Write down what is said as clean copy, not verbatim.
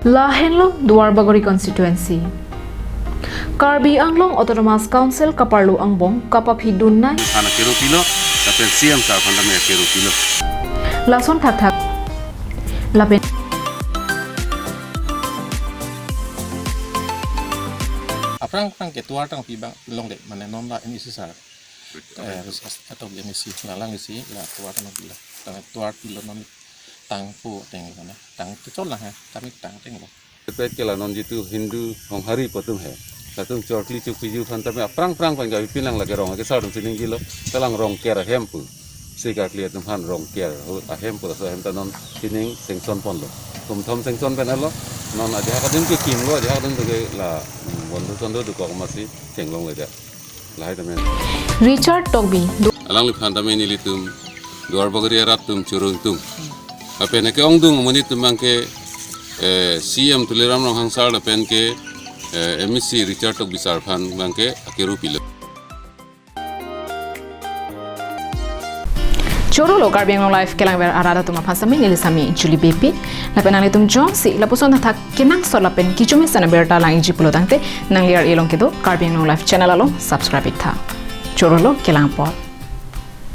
Lahenlo Duarbagori Constituency. Karbi Anglong Autonomous Council Kaparlu Angbong Kapapidun Nai. Anak kero pilo, tapi siam sa pandemi kero pilo. Lason tak lapen. Aprang ketua tang pibang long dek mana nom la ini sesar. Atau dia misi ngalang isi la tua tang pila. Tang tua pilo nom tang pu teng mana. Tang tu col lah tapi tang teng lah. Sepet kela non jitu Hindu hong hari patung hai. Latung chortli cuk piju fan tapi aprang pangga pilang lagi rong ke sarung sining gilo. Telang rong kera hempu. Sega kliat han rong kera a hempu so hem tanon sining sengson pon lo. Tum thom sengson penalo non aja kadin ke kim lo aja kadin ke la bondu sondo du ko masih cenglong le da. Lai tamen. Richard Togbi. Alang li phan tamen ili tum Duarbagori rat tum churung tum. Ape ne ke ongdung muni tum ke CM tuliram rong hangsar da pen ke MSC Richard Togbi sar phan ke akeru pilo. Choro lo Karbi Anglong live kelang ber arada tuma phasami nilisami Julie BP lapen ang itum Johnsi lapuson thak kenang so lapen kichumi sana berta lang iji pulo tangte nang liar ilong kedo Karbi Anglong live channel alo subscribe tha choro lo kelang pot